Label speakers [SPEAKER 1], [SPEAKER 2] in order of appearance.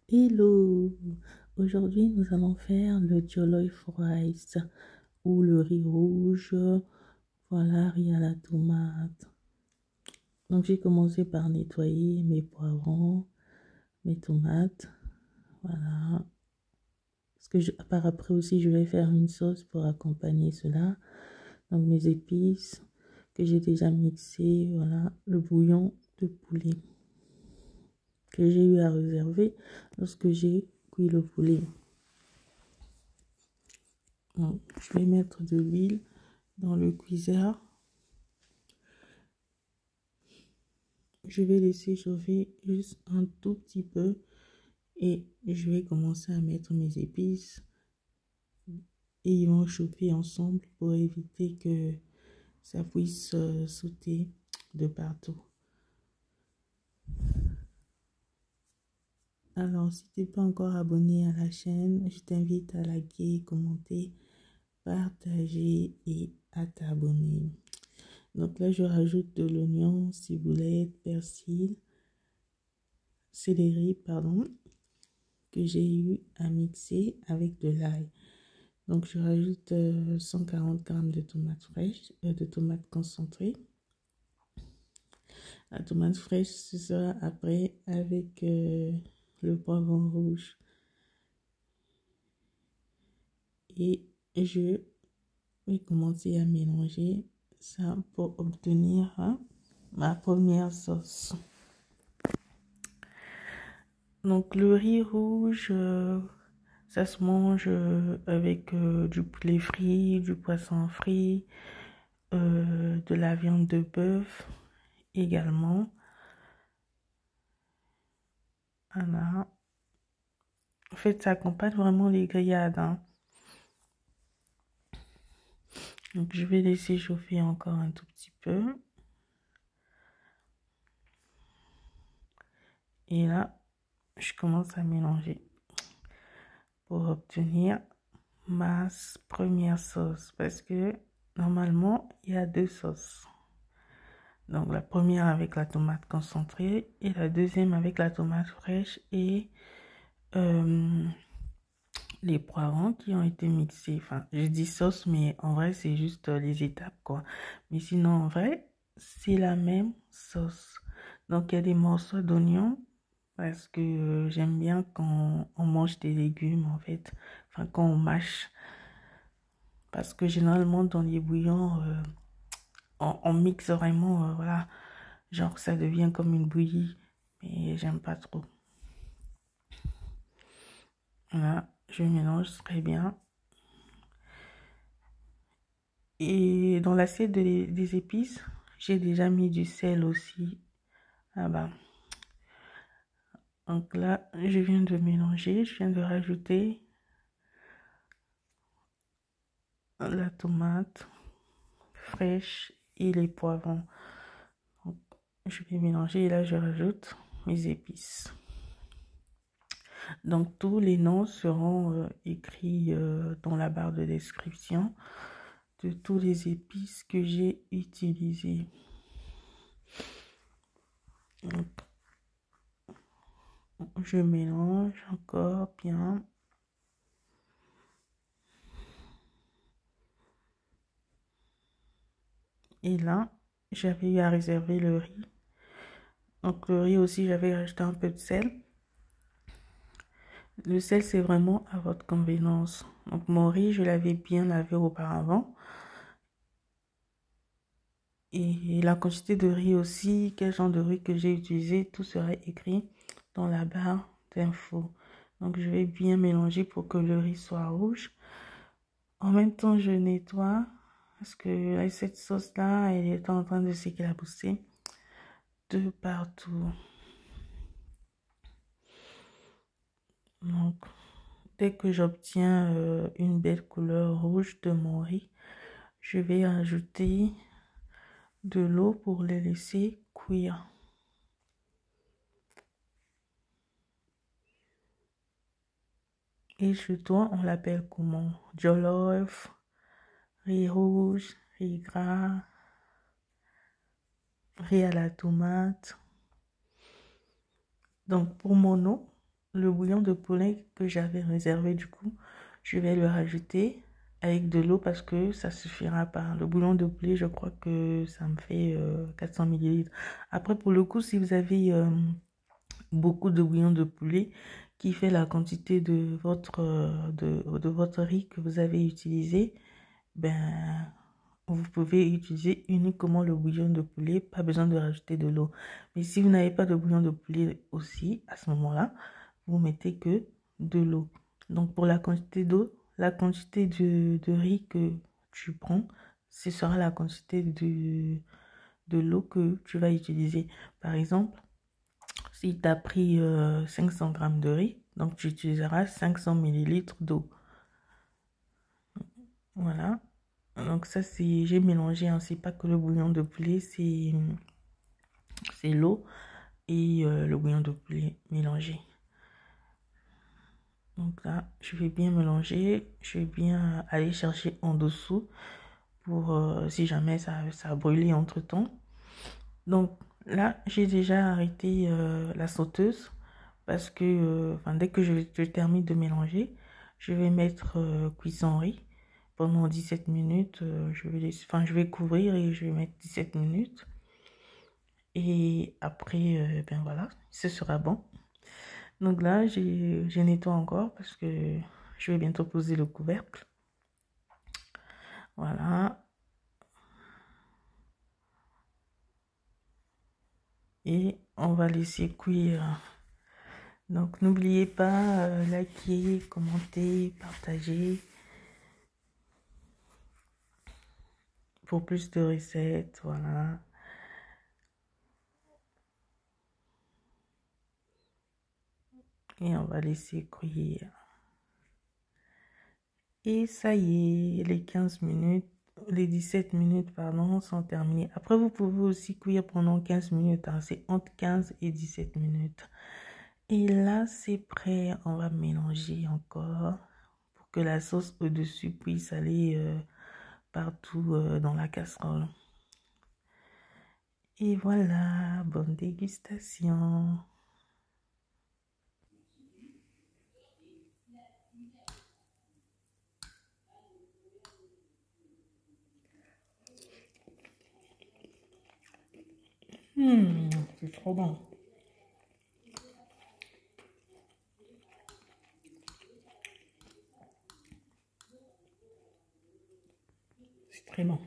[SPEAKER 1] Hello! Aujourd'hui, nous allons faire le jollof rice ou le riz rouge. Voilà, riz à la tomate. Donc, j'ai commencé par nettoyer mes poivrons, mes tomates. Voilà. Par après aussi, je vais faire une sauce pour accompagner cela. Donc, mes épices que j'ai déjà mixées. Voilà, le bouillon de poulet que j'ai eu à réserver lorsque j'ai cuit le poulet. Donc, je vais mettre de l'huile dans le cuiseur. Je vais laisser chauffer juste un tout petit peu et je vais commencer à mettre mes épices et ils vont chauffer ensemble pour éviter que ça puisse sauter de partout. Alors, si tu n'es pas encore abonné à la chaîne, je t'invite à liker, commenter, partager et à t'abonner. Donc là, je rajoute de l'oignon, ciboulette, persil, céleri, pardon, que j'ai eu à mixer avec de l'ail. Donc je rajoute 140 g de tomates fraîches, de tomates concentrées. La tomate fraîche, ce sera après avec le poivron rouge. Et je vais commencer à mélanger ça pour obtenir ma première sauce. Donc le riz rouge, ça se mange avec du poulet frit, du poisson frit, de la viande de bœuf également. Voilà. En fait, ça accompagne vraiment les grillades, hein. Donc, je vais laisser chauffer encore un tout petit peu. Et là, je commence à mélanger pour obtenir ma première sauce. Parce que normalement, il y a deux sauces. Donc, la première avec la tomate concentrée et la deuxième avec la tomate fraîche et les poivrons qui ont été mixés. Enfin, je dis sauce, mais en vrai, c'est juste les étapes, quoi. Mais sinon, en vrai, c'est la même sauce. Donc, il y a des morceaux d'oignon parce que j'aime bien quand on mange des légumes, en fait. Enfin, quand on mâche. Parce que généralement, dans les bouillons, on mixe vraiment, voilà. Genre, ça devient comme une bouillie. Mais j'aime pas trop. Voilà, je mélange très bien. Et dans l'assiette des épices, j'ai déjà mis du sel aussi. Ah bah. Donc là, je viens de mélanger, je viens de rajouter la tomate fraîche et les poivrons. Donc, je vais mélanger et là, je rajoute mes épices. Donc, tous les noms seront écrits dans la barre de description de tous les épices que j'ai utilisés. Donc, je mélange encore bien. Et là, j'avais eu à réserver le riz. Donc le riz aussi, j'avais rajouté un peu de sel. Le sel, c'est vraiment à votre convenance. Donc mon riz, je l'avais bien lavé auparavant. Et la quantité de riz aussi, quel genre de riz que j'ai utilisé, tout sera écrit dans la barre d'infos. Donc je vais bien mélanger pour que le riz soit rouge. En même temps, je nettoie parce que là, cette sauce-là, elle est en train de s'éclabousser de partout. Donc, dès que j'obtiens une belle couleur rouge de mon riz, je vais ajouter de l'eau pour les laisser cuire. Et je dois, on l'appelle comment? Jollof, riz rouge, riz gras, riz à la tomate. Donc, pour mon eau, le bouillon de poulet que j'avais réservé, du coup, je vais le rajouter avec de l'eau parce que ça suffira pas. Le bouillon de poulet, je crois que ça me fait 400 millilitres. Après, pour le coup, si vous avez beaucoup de bouillon de poulet qui fait la quantité de votre riz que vous avez utilisé, ben, vous pouvez utiliser uniquement le bouillon de poulet, pas besoin de rajouter de l'eau. Mais si vous n'avez pas de bouillon de poulet aussi, à ce moment-là, vous mettez que de l'eau. Donc pour la quantité d'eau, la quantité de riz que tu prends, ce sera la quantité de l'eau que tu vas utiliser. Par exemple, si tu as pris 500 grammes de riz, donc tu utiliseras 500 millilitres d'eau. Voilà. Donc ça, c'est, j'ai mélangé, hein, c'est pas que le bouillon de poulet, c'est l'eau et le bouillon de poulet mélangé. Donc là, je vais bien mélanger, je vais bien aller chercher en dessous pour si jamais ça a brûlé entre temps. Donc là, j'ai déjà arrêté la sauteuse parce que dès que je termine de mélanger, je vais mettre cuisson riz pendant 17 minutes. Je vais couvrir et je vais mettre 17 minutes. Et après, ben voilà, ce sera bon. Donc là, je nettoie encore parce que je vais bientôt poser le couvercle. Voilà. Et on va laisser cuire. Donc n'oubliez pas, liker, commenter, partager pour plus de recettes. Voilà. Et on va laisser cuire. Et ça y est, les 15 minutes, les 17 minutes, pardon, sont terminées. Après, vous pouvez aussi cuire pendant 15 minutes. Hein. C'est entre 15 et 17 minutes. Et là, c'est prêt. On va mélanger encore pour que la sauce au-dessus puisse aller partout dans la casserole. Et voilà, bonne dégustation. C'est trop bon. C'est très bon.